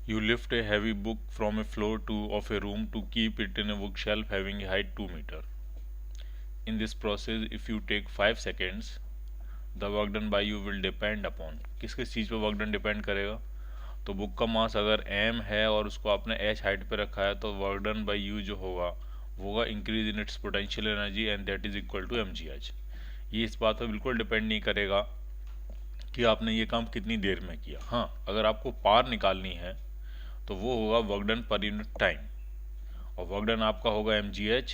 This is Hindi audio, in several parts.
You lift a heavy book from a floor to of a room to keep it in a bookshelf having a height 2 meter. In this process, if you take 5 seconds, the work done by you will depend upon. किस किस चीज़ पे वर्क डन डिपेंड करेगा? तो बुक का मास अगर m है और उसको आपने h हाइट पे रखा है तो वर्क डन बाय यू जो होगा वो होगा increase in its potential energy and that is equal to mgh। ये इस बात पर बिल्कुल डिपेंड नहीं करेगा कि आपने ये काम कितनी देर में किया। हाँ, अगर आपको पार निकालनी है तो वो होगा work done per unit time, और वर्क डन आपका होगा mgh,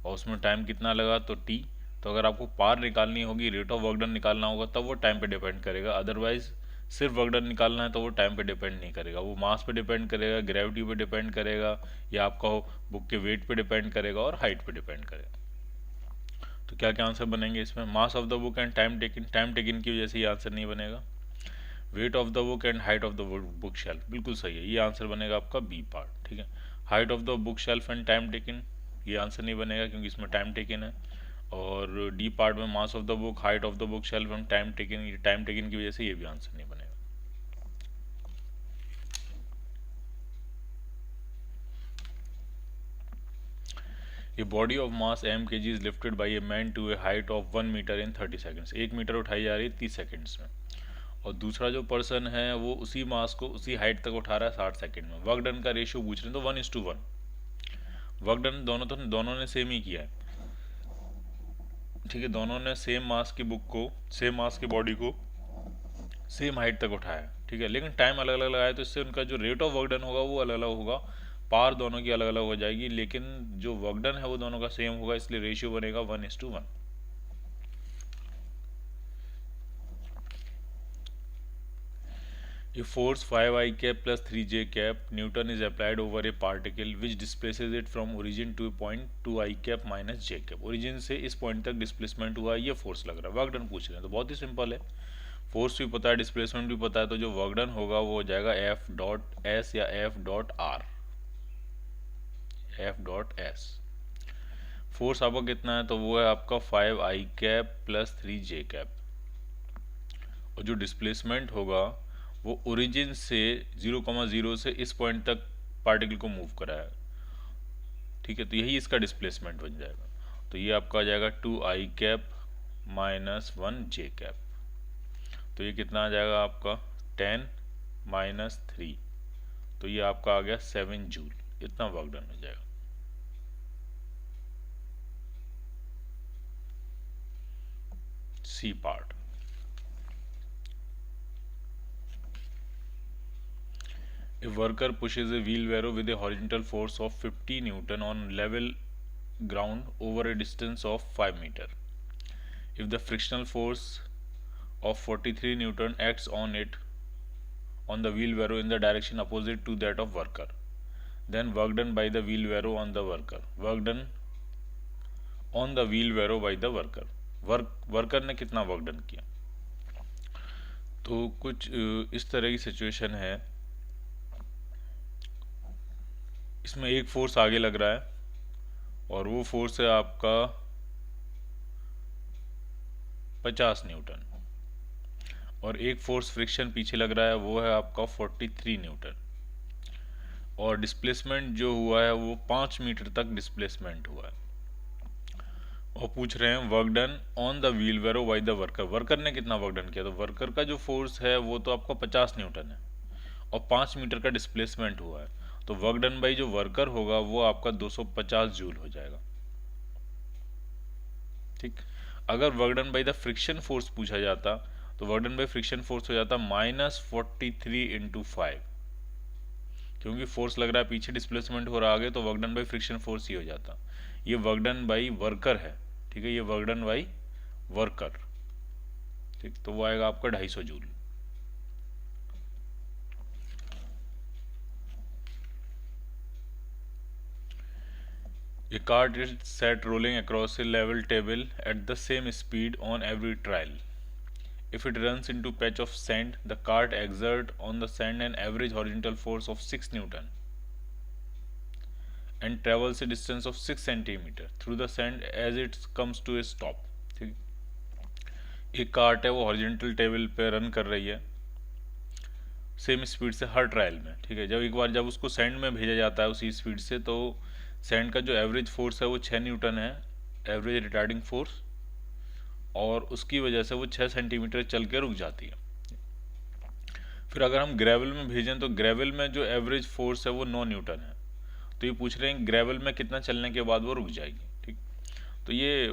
और उसमें टाइम कितना लगा तो t। तो अगर आपको पार निकालनी होगी, रेट ऑफ वर्क डन निकालना होगा, तब वो टाइम पे डिपेंड करेगा। अदरवाइज सिर्फ वर्क डन निकालना है तो वो टाइम पे डिपेंड नहीं करेगा, वो मास पे डिपेंड करेगा, ग्रेविटी पे डिपेंड करेगा, या आपका बुक के वेट पे डिपेंड करेगा और हाइट पे डिपेंड करेगा। तो क्या क्या आंसर बनेंगे इसमें? Mass of the book and time taken की वजह से ये आंसर नहीं बनेगा। Weight of the book and height of the book shelf, बिल्कुल सही है, ये आंसर बनेगा आपका बी पार्ट। ठीक है, height of the book shelf and time taken, ये आंसर नहीं बनेगा क्योंकि इसमें टाइम टेकिन है। और डी पार्ट में mass of the book, height of the book shelf and time taken, ये टाइम टेकिन की वजह से ये भी आंसर नहीं बनेगा। A body of mass m kg is lifted by a man to a height of 1 metre in 30 seconds। 1 metre उठाई जा रही है 30 सेकंड्स में, और दूसरा जो पर्सन है वो उसी मास को उसी हाइट तक उठा रहा है 60 सेकंड में। वर्क डन का रेशियो पूछ रहे हैं तो 1:1। वर्क डन दोनों ने सेम ही किया है। ठीक है, दोनों ने सेम मास की बुक को, सेम मास की बॉडी को सेम हाइट तक उठाया। ठीक है, लेकिन टाइम अलग अलग लगाया तो इससे उनका जो रेट ऑफ वर्क डन होगा वो अलग अलग होगा। पार दोनों की अलग अलग हो जाएगी, लेकिन जो वर्क डन है वो दोनों का सेम होगा, इसलिए रेशियो बनेगा 1:1। If force 5 I cap plus 3 j cap Newton is applied over a particle which displaces it from origin to a point 2 I cap minus j cap। origin से इस पॉइंट तक डिस्प्लेसमेंट हुआ, ये फोर्स लग रहा है, वर्क डन पूछ रहे हैं तो बहुत ही सिंपल है। फोर्स भी पता है, डिस्प्लेसमेंट भी पता है, तो जो वर्क डन होगा वो हो जाएगा एफ डॉट एस या F dot are, F dot S. Force आपका कितना है तो वो है आपका 5 I cap plus 3 j cap, और जो डिस्प्लेसमेंट होगा वो ओरिजिन से 0,0 से इस पॉइंट तक पार्टिकल को मूव कराया। ठीक है, तो यही इसका डिस्प्लेसमेंट बन जाएगा। तो ये आपका आ जाएगा 2 I cap minus 1 j cap, तो ये कितना आ जाएगा आपका 10 माइनस 3, तो ये आपका आ गया 7 जूल। इतना वर्क डन हो जाएगा। C part, a worker pushes a wheelbarrow with a horizontal force of 50 Newton on level ground over a distance of 5 meter. If the frictional force of 43 Newton acts on it on the wheelbarrow in the direction opposite to that of worker, then work done by the wheelbarrow on the worker, work done on the wheelbarrow by the worker, worker ने कितना वर्क डन किया। तो कुछ इस तरह की सिचुएशन है, इसमें एक फोर्स आगे लग रहा है और वो फोर्स है आपका 50 न्यूटन, और एक फोर्स फ्रिक्शन पीछे लग रहा है वो है आपका 43 न्यूटन, और डिस्प्लेसमेंट जो हुआ है वो 5 मीटर तक डिस्प्लेसमेंट हुआ है, और पूछ रहे हैं work done on the wheelbarrow by the worker, worker ने कितना वर्क डन किया। तो वर्कर का जो फोर्स है वो तो आपका 50 न्यूटन है और 5 मीटर का डिस्प्लेसमेंट हुआ है, तो वर्क डन बाई जो वर्कर होगा वो आपका 250 जूल हो जाएगा। ठीक, अगर work done by the friction force पूछा जाता तो work done by friction force हो जाता -43 × 5, क्योंकि फोर्स लग रहा है पीछे, डिस्प्लेसमेंट हो रहा आगे, तो work done by friction force ही हो जाता। ये वर्क डन बाई वर्कर है। ठीक है, ये वर्क डन बाई वर्कर। ठीक, तो वो आएगा आपका 250 joule. A cart is set rolling across a level table at the same speed on every trial. If it runs into patch of sand, the cart exerts on the sand an average horizontal force of 6 Newton and travels a distance of 6 centimeter through the sand as it comes to a stop। ठीक, एक कार्ट है वो हॉरिजेंटल टेबल पे रन कर रही है, सेम स्पीड से हर ट्रायल में, ठीक है। जब एक बार जब उसको सैंड में भेजा जाता है उसी स्पीड से, तो सैंड का जो एवरेज फोर्स है वो 6 न्यूटन है, एवरेज रिटार्डिंग फोर्स, और उसकी वजह से वो 6 सेंटीमीटर चल के रुक जाती है। फिर अगर हम ग्रेवल में भेजें तो ग्रेवल में जो एवरेज फोर्स है वो 9 न्यूटन है। तो ये पूछ रहे हैं ग्रेवल में कितना चलने के बाद वो रुक जाएगी, ठीक। तो ये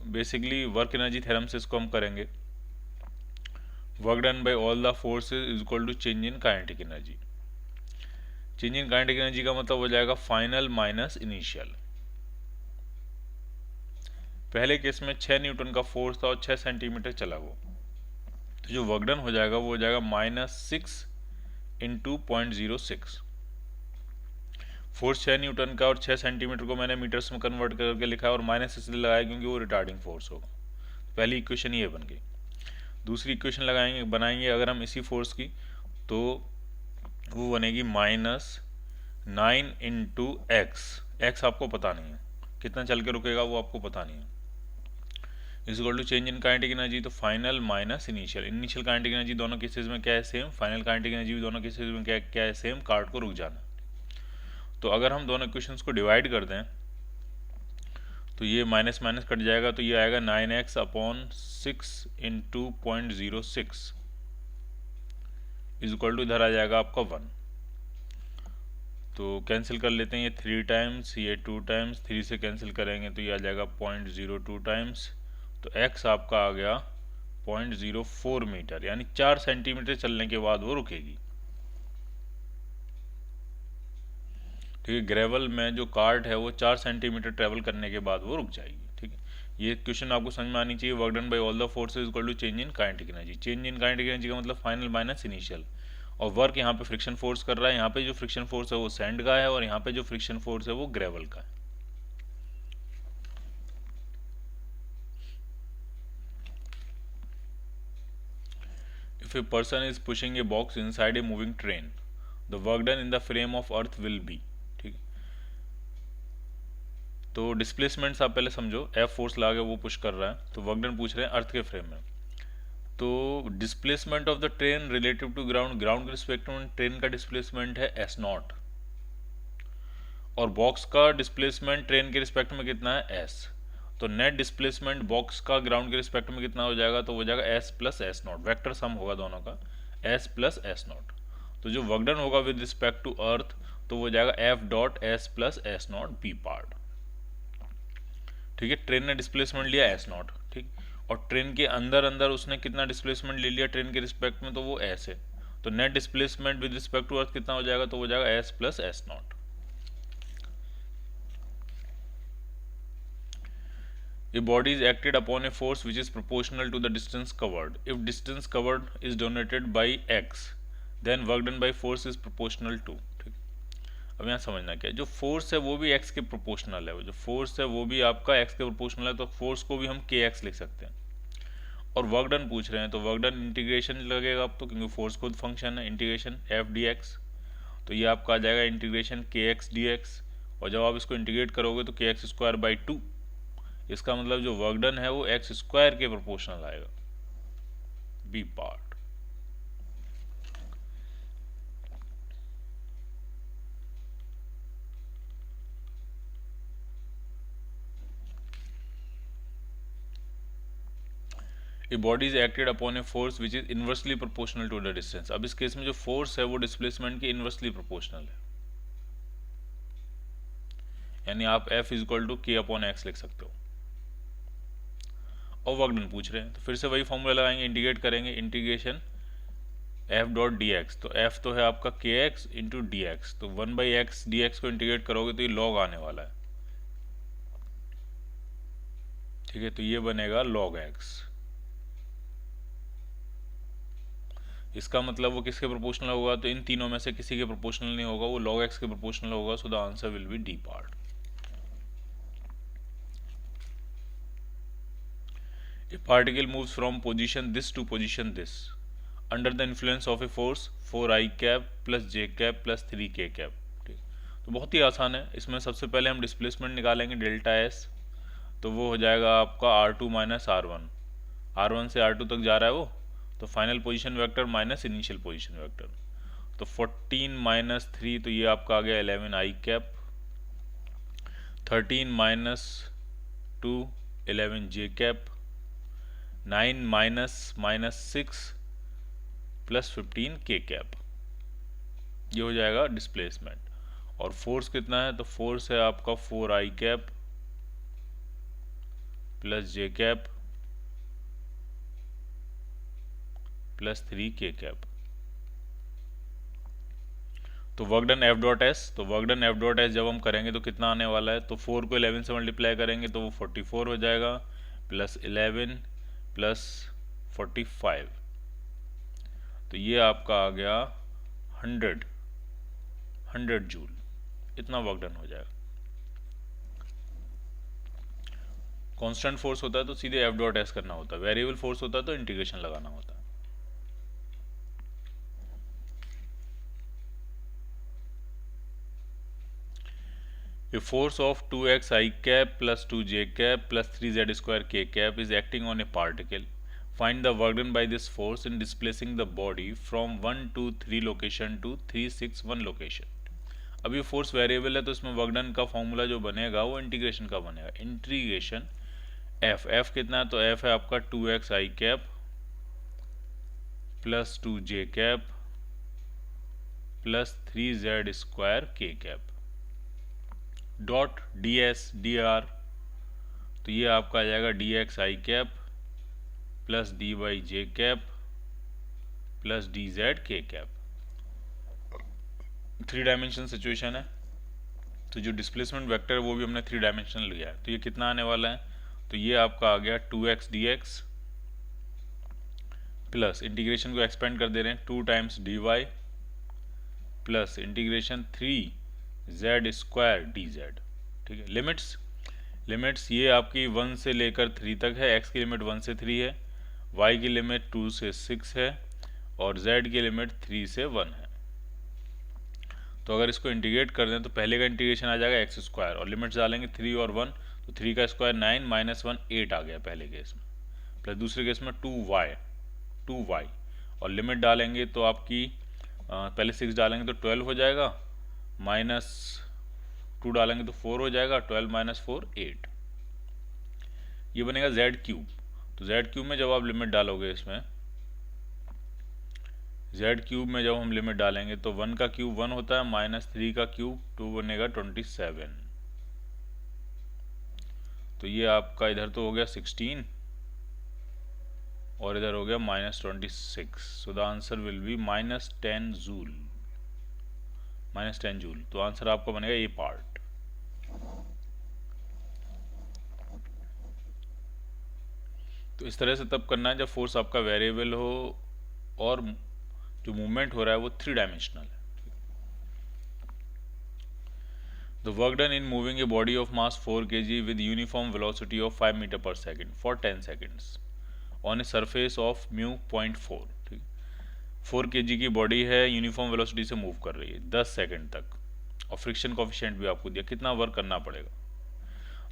बेसिकली वर्क एनर्जी थ्योरम से इसको हम करेंगे। Work done by all the forces is equal to change in kinetic energy. Change in kinetic energy का मतलब हो जाएगा फाइनल माइनस इनिशियल। पहले केस में 6 न्यूटन का फोर्स था और 6 सेंटीमीटर चला वो, तो जो वर्क डन हो जाएगा वो हो जाएगा -6 इंटू 0.06। फोर्स 6 न्यूटन का और 6 सेंटीमीटर को मैंने मीटर्स में कन्वर्ट करके लिखा है, और माइनस इसलिए लगाया क्योंकि वो रिटार्डिंग फोर्स होगा। पहली इक्वेशन ये बन गई। दूसरी इक्वेशन बनाएंगे अगर हम इसी फोर्स की, तो वो बनेगी -9 इंटू एक्स आपको पता नहीं है, कितना चल के रुकेगा वो आपको पता नहीं है, is equal to change in kinetic energy. तो final minus initial. Initial kinetic energy दोनों केसेस में क्या है, सेम। फाइनल काइनेटिक एनर्जी भी दोनों केसेस में क्या है, सेम। कार्ड को रुक जाना। तो अगर हम दोनों इक्वेशंस को डिवाइड कर दें तो ये माइनस माइनस कट जाएगा, तो ये आएगा 9x/6 into 0.06 is equal to, इधर आ जाएगा आपका 1। तो कैंसिल कर लेते हैं, ये 3 टाइम्स, ये 2 टाइम्स, 3 से कैंसिल करेंगे तो ये आ जाएगा 0.02 टाइम्स। तो x आपका आ गया 0.04 मीटर, यानी 4 सेंटीमीटर चलने के बाद वो रुकेगी। ठीक है, ग्रेवल में जो कार्ट है वो 4 सेंटीमीटर ट्रेवल करने के बाद वो रुक जाएगी। ठीक है, ये क्वेश्चन आपको समझ में आनी चाहिए। Work done by all the forces equal to change in kinetic energy. Change in kinetic energy का मतलब फाइनल माइनस इनिशियल, और वर्क यहाँ पे फ्रिक्शन फोर्स कर रहा है। यहाँ पे जो फ्रिक्शन फोर्स है वो सैंड का है, और यहाँ पे जो फ्रिक्शन फोर्स है वो ग्रेवल का है। If a person is pushing a box inside a moving train, the work done in the frame of earth will be, ठीक है। तो डिस्प्लेसमेंट्स आप पहले समझो, एफ फोर्स लगा के वो पुश कर रहा है, तो वर्क डन पूछ रहे हैं अर्थ के फ्रेम में। तो displacement of the train relative to ground, ground के रिस्पेक्ट में ट्रेन का डिस्प्लेसमेंट है s0, और बॉक्स का डिस्प्लेसमेंट ट्रेन के रिस्पेक्ट में कितना है s। तो नेट डिस्प्लेसमेंट बॉक्स का ग्राउंड के रिस्पेक्ट में कितना हो जाएगा, तो हो जाएगा s plus s0। Vector sum होगा दोनों का, s प्लस s0। तो जो वर्क डन होगा विद रिस्पेक्ट टू अर्थ, तो वो जाएगा f dot s plus s0 B part. ठीक है, ट्रेन ने डिस्प्लेसमेंट लिया s0, ठीक, और ट्रेन के अंदर अंदर उसने कितना डिस्प्लेसमेंट ले लिया ट्रेन के रिस्पेक्ट में, तो वो s है। तो net displacement with respect to earth कितना हो जाएगा, तो वो जाएगा s plus s0। A body is acted upon a force which is proportional to the distance covered. If distance covered is denoted by x, then work done by force is proportional to, ठीक। अब यहाँ समझना क्या है, जो फोर्स है वो भी x के प्रोपोर्शनल है, जो फोर्स है वो भी आपका x के प्रोपोर्शनल है, तो फोर्स को भी हम kx लिख सकते हैं। और वर्क डन पूछ रहे हैं, तो वर्क डन इंटीग्रेशन लगेगा अब तो, क्योंकि फोर्स खुद फंक्शन है, इंटीग्रेशन f dx। तो ये आपका आ जाएगा इंटीग्रेशन kx dx, और जब आप इसको इंटीग्रेट करोगे तो kx²/2। इसका मतलब जो वर्क डन है वो x² के प्रोपोर्शनल आएगा, B part. A body is acted upon a force which is inversely proportional to the distance. अब इस केस में जो फोर्स है वो डिस्प्लेसमेंट के इनवर्सली प्रोपोर्शनल है, यानी आप F is equal to k/x लिख सकते हो। और वर्क डन पूछ रहे हैं, तो फिर से वही फॉर्मूला लगाएंगे, इंटीग्रेट करेंगे, इंटीग्रेशन f डॉट dx। तो f तो है आपका kx इंटू dx, तो 1/x dx को इंटीग्रेट करोगे तो ये लॉग आने वाला है। ठीक है, तो ये बनेगा log x। इसका मतलब वो किसके प्रोपोर्शनल होगा, तो इन तीनों में से किसी के प्रोपोर्शनल नहीं होगा, वो log x के प्रोपोर्शनल होगा। सो the answer will B D part. A particle moves from position this to position this under the influence of a force 4i cap plus j cap plus 3k cap। ठीक, तो बहुत ही आसान है। इसमें सबसे पहले हम डिस्प्लेसमेंट निकालेंगे डेल्टा s, तो वो हो जाएगा आपका r2 माइनस r1। r1 से r2 तक जा रहा है वो, तो final position vector minus initial position vector. तो 14 माइनस 3, तो ये आपका आ गया 11 आई कैप। 13 माइनस 2, 11 जे कैप। 9 माइनस 6 प्लस 15 के कैप। ये हो जाएगा डिस्प्लेसमेंट। और फोर्स कितना है, तो फोर्स है आपका 4 I cap plus J cap plus 3 K cap. तो work done F dot S, तो work done F dot S जब हम करेंगे तो कितना आने वाला है, तो 4 को 11 से मल्टीप्लाई करेंगे तो वो 44 हो जाएगा, प्लस 11 प्लस 45, तो ये आपका आ गया 100 जूल। इतना वर्क डन हो जाएगा। कांस्टेंट फोर्स होता है तो सीधे एफ डॉट एस करना होता है, वेरिएबल फोर्स होता है तो इंटीग्रेशन लगाना होता है। A force of 2x I cap plus 2j cap plus 3z square k cap is acting on a particle. Find the work done by this force in displacing the body from 1 to 3 location to 3 6 1 location. अब ये फोर्स वेरिएबल है तो इसमें वर्क डन का फॉर्मूला जो बनेगा वो इंटीग्रेशन का बनेगा। इंटीग्रेशन एफ कितना है, तो एफ है आपका 2x I cap plus 2j cap plus 3z square k cap dot D S D R, तो ये आपका आ जाएगा डी एक्स आई कैप प्लस डी वाई जे कैप प्लस डी जेड के कैप। 3 डायमेंशन सिचुएशन है, तो जो डिस्प्लेसमेंट वेक्टर है वो भी हमने 3 डायमेंशन लिया है। तो ये कितना आने वाला है, तो ये आपका आ गया 2x dx प्लस इंटीग्रेशन को एक्सपेंड कर दे रहे हैं 2 times dy plus integration 3z square dz। ठीक है, लिमिट्स ये आपकी 1 से लेकर 3 तक है। x की लिमिट 1 से 3 है, y की लिमिट 2 से 6 है और z की लिमिट 3 से 1 है। तो अगर इसको इंटीग्रेट कर दें तो पहले का इंटीग्रेशन आ जाएगा एक्स स्क्वायर और लिमिट्स डालेंगे 3 और 1, तो 3 का स्क्वायर 9 माइनस 1 8 आ गया पहले केस में, प्लस दूसरे केस में 2y और लिमिट डालेंगे तो आपकी पहले 6 डालेंगे तो 12 हो जाएगा, माइनस 2 डालेंगे तो 4 हो जाएगा, 12 माइनस 4 8, ये बनेगा z क्यूब। तो z क्यूब में जब आप लिमिट डालोगे इसमें z क्यूब में जब हम लिमिट डालेंगे तो 1 का क्यूब 1 होता है, माइनस 3 का क्यूब 2 बनेगा 27, तो ये आपका इधर तो हो गया 16 और इधर हो गया minus 26, so the answer will B minus 10 joule, तो आंसर आपका बनेगा ये पार्ट। तो इस तरह से तब करना है जब फोर्स आपका वेरिएबल हो और जो मूवमेंट हो रहा है वो 3 डायमेंशनल है। The work done in moving a body of mass 4 kg with uniform velocity of 5 meter per second for 10 seconds on a surface of mu 0.4। ठीक, 4 kg की बॉडी है, यूनिफॉर्म वेलोसिटी से मूव कर रही है 10 सेकंड तक और फ्रिक्शन कोफिशिएंट भी आपको दिया, कितना वर्क करना पड़ेगा।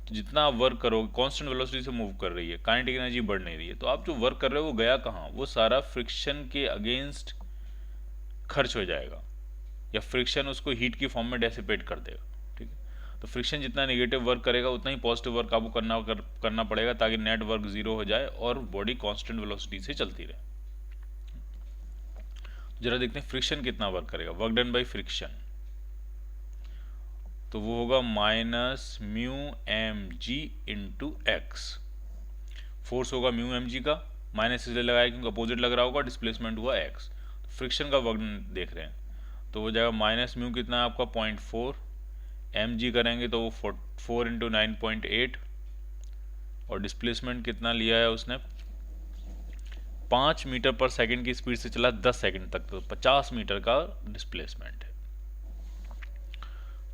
तो जितना आप वर्क करोगे, कांस्टेंट वेलोसिटी से मूव कर रही है, काइनेटिक एनर्जी बढ़ नहीं रही है, तो आप जो वर्क कर रहे हो वो गया कहाँ, वो सारा फ्रिक्शन के अगेंस्ट खर्च हो जाएगा या फ्रिक्शन उसको हीट की फॉर्म में डेसिपेट कर देगा। ठीक है, तो फ्रिक्शन जितना नेगेटिव वर्क करेगा उतना ही पॉजिटिव वर्क आपको करना पड़ेगा ताकि नेट वर्क 0 हो जाए और बॉडी कांस्टेंट वेलोसिटी से चलती रहे। जरा देखते हैं फ्रिक्शन कितना वर्क करेगा, वर्क डन बाई फ्रिक्शन, तो वो होगा minus mu m g into x. Force होगा म्यू एम जी का, माइनस इसलिए लगाया क्योंकि अपोजिट लग रहा होगा, डिस्प्लेसमेंट हुआ एक्स। फ्रिक्शन का वर्क देख रहे हैं तो वो जाएगा माइनस म्यू कितना है आपका 0.4, एम जी करेंगे तो वो 4 इंटू 9.8 और डिस्प्लेसमेंट कितना लिया है उसने 5 मीटर पर सेकंड की स्पीड से चला 10 सेकंड तक, तो 50 मीटर का डिस्प्लेसमेंट है,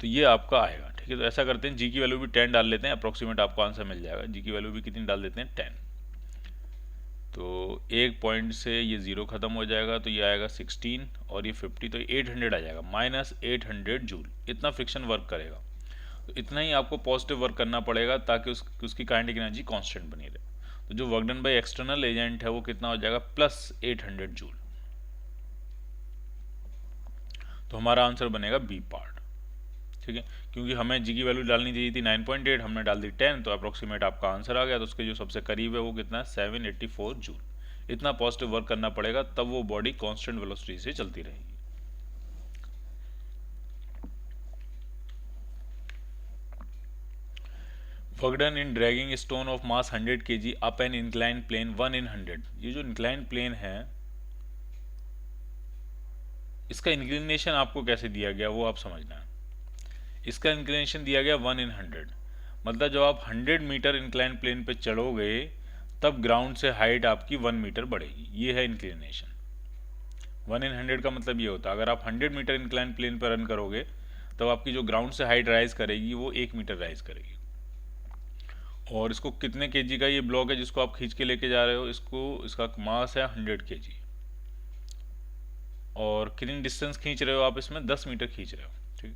तो ये आपका आएगा। ठीक है, तो ऐसा करते हैं जी की वैल्यू भी 10 डाल लेते हैं, अप्रोक्सीमेट आपको आंसर मिल जाएगा। जी की वैल्यू भी कितनी डाल देते हैं 10, तो एक पॉइंट से ये 0 खत्म हो जाएगा, तो ये आएगा 16 और ये 50, तो 800 आ जाएगा, माइनस 800 जूल। इतना फ्रिक्शन वर्क करेगा, तो इतना ही आपको पॉजिटिव वर्क करना पड़ेगा ताकि उसकी काइनेटिक एनर्जी कांस्टेंट बनी रहे। तो जो work done by external agent है वो कितना हो जाएगा प्लस 800 जूल। तो हमारा आंसर बनेगा बी पार्ट। ठीक है, क्योंकि हमें जी की वैल्यू डालनी चाहिए थी 9.8, हमने डाल दी 10, तो अप्रोक्सीमेट आपका आंसर आ गया। तो उसके जो सबसे करीब है वो कितना है, 784 जूल। इतना पॉजिटिव वर्क करना पड़ेगा, तब वो बॉडी कांस्टेंट वेलोसिटी से चलती रहेगी। Work done in dragging stone of mass 100 kg up an incline plane 1 in 100। ये जो इंक्लाइन प्लेन है, इसका इंक्लिनेशन आपको कैसे दिया गया वो आप समझना है। इसका इंक्लिनेशन दिया गया 1 in 100, मतलब जब आप 100 मीटर इंक्लाइन प्लेन पे चढ़ोगे तब ग्राउंड से हाइट आपकी 1 मीटर बढ़ेगी। ये है इंक्लिनेशन। 1 in 100 का मतलब ये होता है, अगर आप 100 मीटर इंक्लाइन प्लेन पर रन करोगे तब आपकी जो ग्राउंड से हाइट राइज करेगी वो 1 मीटर राइज करेगी। और इसको कितने केजी का ये ब्लॉक है जिसको आप खींच के लेके जा रहे हो, इसका मास है 100 kg। और कितनी डिस्टेंस खींच रहे हो आप, इसमें 10 मीटर खींच रहे हो। ठीक,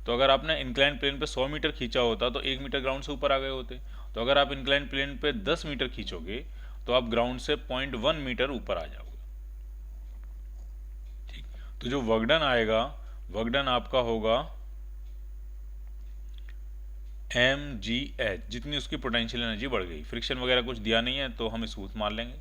तो अगर आपने इंक्लाइन प्लेन पे 100 मीटर खींचा होता तो 1 मीटर ग्राउंड से ऊपर आ गए होते। तो अगर आप इंक्लाइन प्लेन पे 10 मीटर खींचोगे तो आप ग्राउंड से 0.1 मीटर ऊपर आ जाओगे। ठीक, तो जो वर्क डन आएगा, वर्क डन आपका होगा mgh, जितनी उसकी पोटेंशियल एनर्जी बढ़ गई। फ्रिक्शन वगैरह कुछ दिया नहीं है तो हम स्मूथ मान लेंगे।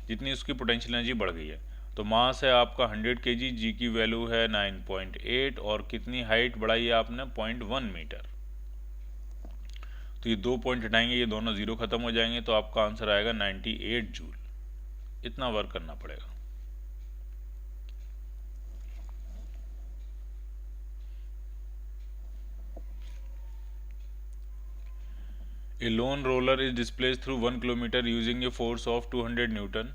जितनी उसकी पोटेंशियल एनर्जी बढ़ गई है, तो मास है आपका 100 kg, जी की वैल्यू है 9.8, और कितनी हाइट बढ़ाई है आपने, 0.1 मीटर। तो ये 2 पॉइंट हटाएंगे, ये दोनों जीरो खत्म हो जाएंगे, तो आपका आंसर आएगा 98 जूल। इतना वर्क करना पड़ेगा। A lone roller is displaced through 1 kilometer using a force of 200 Newton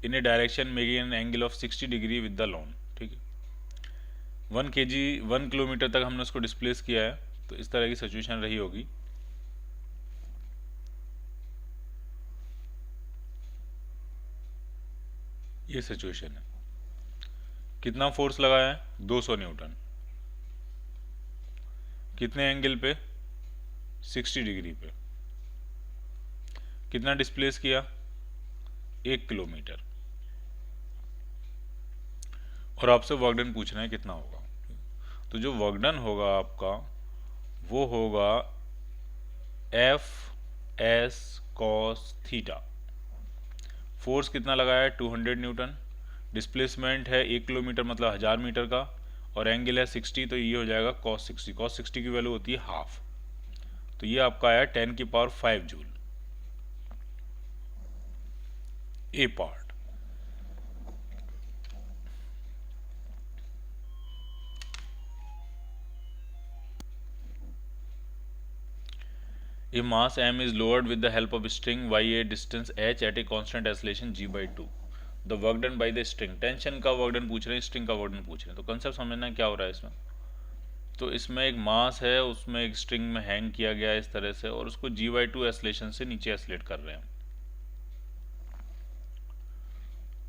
in a direction making an angle of 60 degree with the lone। ठीक है, 1 किलोमीटर तक हमने उसको डिस्प्लेस किया है, तो इस तरह की सिचुएशन रही होगी। ये सिचुएशन है, कितना फोर्स लगाया है, 200 न्यूटन, कितने एंगल पे, 60 डिग्री पे, कितना डिस्प्लेस किया, 1 किलोमीटर, और आपसे वर्क डन पूछना है कितना होगा। तो जो वर्क डन होगा आपका वो होगा F S cos theta. Force कितना लगाया है, 200 न्यूटन, डिस्प्लेसमेंट है 1 किलोमीटर मतलब 1000 मीटर का, और एंगल है 60, तो ये हो जाएगा कॉस 60। कॉस 60 की वैल्यू होती है हाफ, तो ये आपका आया 10 की power 5 joule. A part. A mass m is lowered with the help of string y a distance h at a constant acceleration g/2। The work done by the string। Tension का वर्क डन पूछ रहे हैं, स्ट्रिंग का वर्क डन पूछ रहे हैं, तो कंसेप्ट समझना क्या हो रहा है इसमें। तो इसमें एक मास है, उसमें एक स्ट्रिंग में हैंग किया गया है इस तरह से, और उसको g/2 एस्लेशन से नीचे एस्लेट कर रहे हैं।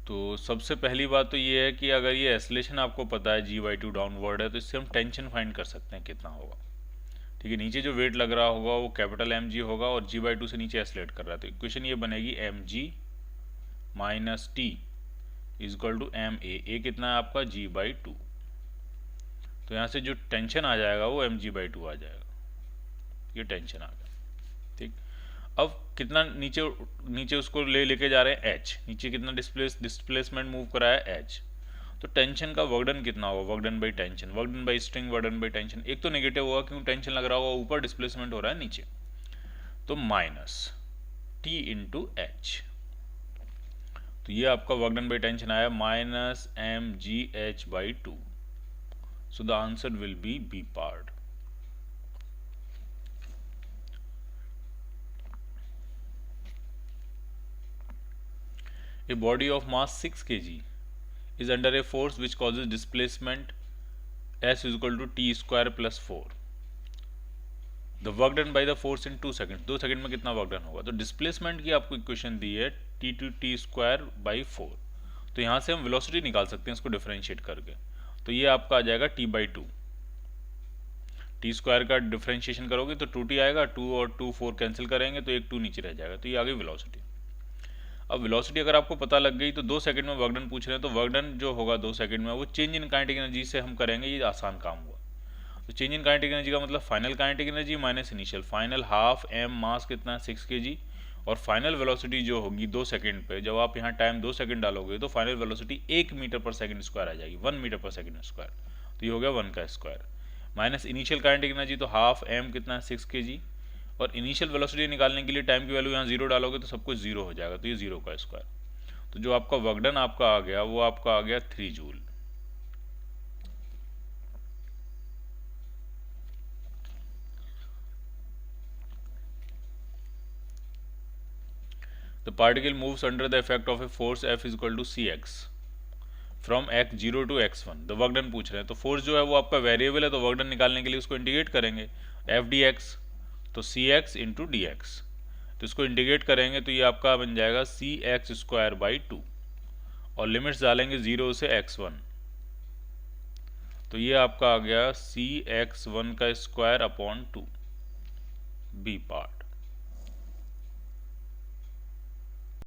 तो सबसे पहली बात तो ये है कि अगर ये एस्लेशन आपको पता है g/2 डाउनवर्ड है, तो इससे हम टेंशन फाइंड कर सकते हैं कितना होगा। ठीक है, नीचे जो वेट लग रहा होगा वो कैपिटल mg होगा, और g/2 से नीचे एस्लेट कर रहा है, तो इक्वेशन ये बनेगी mg minus T is equal to m a कितना है आपका, g/2। तो यहाँ से जो टेंशन आ जाएगा वो mg/2 आ जाएगा, ये टेंशन आ गया। ठीक, अब कितना नीचे उसको लेके जा रहे हैं h, नीचे कितना डिस्प्लेसमेंट मूव करा है h, तो टेंशन का वर्क डन कितना होगा, work done by tension, work done by string, work done by tension. एक तो नेगेटिव होगा क्योंकि टेंशन लग रहा होगा ऊपर, डिस्प्लेसमेंट हो रहा है नीचे, तो माइनस टी इंटू एच। तो ये आपका वर्क डन बाई टेंशन आया minus mgh/2। So the answer will be B part. A body of mass 6 kg is under a force which causes displacement s is equal to t square plus 4। The work done by the force in 2 seconds। 2 second में कितना वर्क डन होगा, तो डिस्प्लेसमेंट की आपको इक्वेशन दी है t to t square by 4। तो यहाँ से हम वेलोसिटी निकाल सकते हैं इसको डिफरेंशिएट करके, तो ये आपका आ जाएगा t/2। टी स्क्वायर का डिफरेंशिएशन करोगे तो 2t आएगा, 2 और 2 4 कैंसिल करेंगे तो एक 2 नीचे रह जाएगा, तो ये आ गई वेलोसिटी। अब वेलोसिटी अगर आपको पता लग गई तो 2 सेकंड में वर्क डन पूछ रहे हैं, तो वर्क डन जो होगा 2 सेकंड में वो चेंज इन काइनेटिक एनर्जी से हम करेंगे, ये आसान काम हुआ। तो चेंज इन काइनेटिक एनर्जी का मतलब final kinetic energy minus initial, final half M mass कितना है 6 kg, और फाइनल वेलोसिटी जो होगी 2 सेकंड पे, जब आप यहाँ टाइम 2 सेकंड डालोगे तो फाइनल वेलोसिटी 1 मीटर पर सेकंड स्क्वायर आ जाएगी, 1 मीटर पर सेकंड स्क्वायर, तो ये हो गया 1 का square, minus initial kinetic energy, तो हाफ एम कितना है 6 kg, और इनिशियल वेलोसिटी निकालने के लिए टाइम की वैल्यू यहाँ 0 डालोगे तो सब कुछ 0 हो जाएगा, तो ये 0 का स्क्वायर। तो जो आपका वर्क डन आपका आ गया वो आपका आ गया 3 joule. The particle moves under the effect of a force F is equal to cx from x0 to x1। तो वर्क डन पूछ रहे हैं, तो फोर्स जो है वो आपका वेरिएबल है, तो वर्क डन निकालने के लिए उसको इंटीग्रेट करेंगे, एफ डी एक्स, तो सी एक्स इंटू डी एक्स, तो इसको इंटीग्रेट करेंगे तो ये आपका बन जाएगा सी एक्स स्क्वायर बाई 2, और लिमिट्स डालेंगे 0 से x1, तो ये आपका आ गया सी एक्स 1 का स्क्वायर अपॉन 2, बी पार्ट।